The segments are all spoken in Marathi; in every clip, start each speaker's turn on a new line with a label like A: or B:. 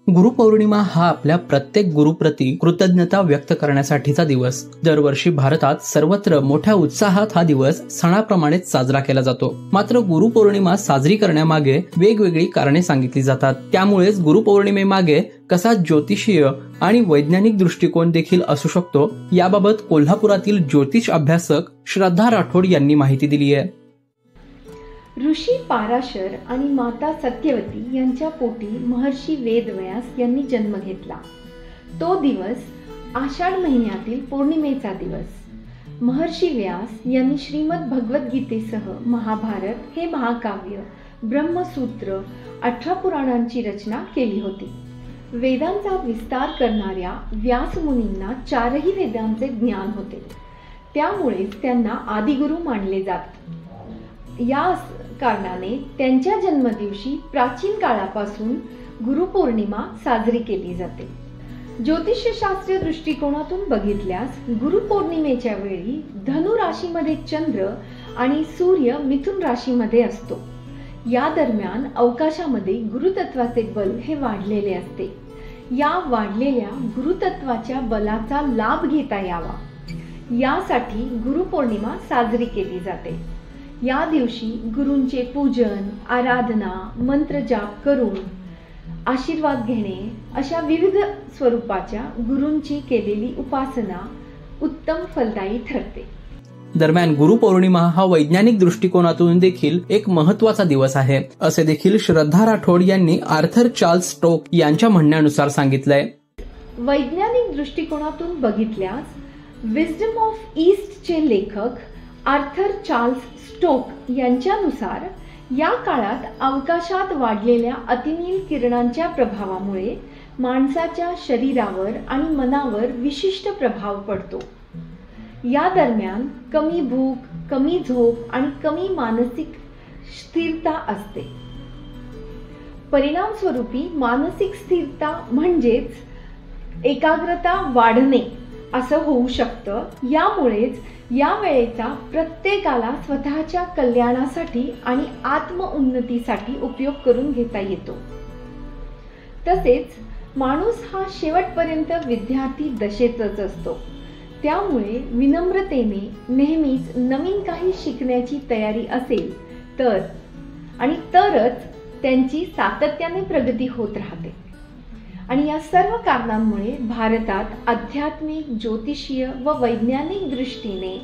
A: गुरुपौर्णिमा हा आपल्या प्रत्येक गुरुप्रती कृतज्ञता व्यक्त करण्यासाठीचा दिवस. दरवर्षी भारतात सर्वत्र मोठ्या उत्साहात हा दिवस सणाप्रमाणेच साजरा केला जातो. मात्र गुरुपौर्णिमा साजरी करण्यामागे वेगवेगळी कारणे सांगितली जातात. त्यामुळेच गुरुपौर्णिमेमागे कसा ज्योतिषीय आणि वैज्ञानिक दृष्टिकोन देखील असू शकतो, याबाबत कोल्हापुरातील ज्योतिष अभ्यासक श्रद्धा राठोड यांनी माहिती दिली आहे.
B: ऋषी पाराशर आणि माता सत्यवती यांच्या पोटी महर्षी वेदव्यास यांनी जन्म घेतला. तो दिवस आषाढ महिन्यातील पौर्णिमेचा दिवस. महर्षी व्यास यांनी श्रीमद भगवद्गीतेसह महाभारत हे महाकाव्य, ब्रह्मसूत्र, 18 पुराणांची रचना केली होती. वेदांचा विस्तार करणाऱ्या व्यास मुनींना 4ही वेदांचे ज्ञान होते. त्यामुळेच त्यांना आदिगुरु मानले जात. या कारणाने त्यांच्या जन्मदिवशी प्राचीन काळापासून गुरुपौर्णिमा साजरी केली जाते. ज्योतिषशास्त्रीय दृष्टिकोनातून बघितल्यास गुरुपौर्णिमेच्या वेळी धनु राशीमध्ये चंद्र आणि सूर्य मिथुन राशीमध्ये असतो. या दरम्यान अवकाशामध्ये गुरुतत्वाचे बल हे वाढलेले असते. या वाढलेल्या गुरुतत्वाच्या बलाचा लाभ घेता यावा यासाठी गुरुपौर्णिमा साजरी केली जाते. या दिवशी गुरूंचे पूजन, आराधना, मंत्रजाप करून आशीर्वाद घेणे अशा विविध स्वरूपाच्या गुरूंची केलेली उपासना उत्तम फलदायी ठरते.
A: दरम्यान गुरुपौर्णिमा हा वैज्ञानिक दृष्टिकोनातून देखील एक महत्वाचा दिवस आहे, असे देखील श्रद्धा राठोड यांनी आर्थर चार्ल्स स्टोक यांच्या म्हणण्यानुसार सांगितलंय.
B: वैज्ञानिक दृष्टिकोनातून बघितल्यास विजडम ऑफ ईस्टचे लेखक आर्थर चार्ल्स स्टोक यांच्यानुसार या काळात अवकाशात वाढलेल्या अतिनील किरणांच्या प्रभावामुळे माणसाच्या शरीरावर आणि मनावर विशिष्ट प्रभाव पडतो. या दरम्यान कमी भूक, कमी झोप आणि कमी मानसिक स्थिरता असते. परिणाम स्वरूपी मानसिक स्थिरता म्हणजेच एकाग्रता वाढणे असं होऊ शकतं. यामुळेच या वेळेचा प्रत्येकाला स्वतःच्या कल्याणासाठी आणि आत्मउन्नतीसाठी उपयोग करून घेता येतो. तसेच माणूस हा शेवटपर्यंत विद्यार्थी दशेतच असतो. त्यामुळे विनम्रतेने नेहमीच नवीन काही शिकण्याची तयारी असेल तरच त्यांची सातत्याने प्रगती होत राहते. आणि या सर्व कारणांमुळे भारतात आध्यात्मिक, ज्योतिषीय व वैज्ञानिक दृष्टीने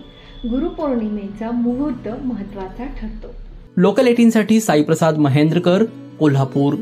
B: गुरुपौर्णिमेचा मुहूर्त महत्त्वाचा ठरतो.
A: लोकल 18 साठी साईप्रसाद महेंद्रकर, कोल्हापूर.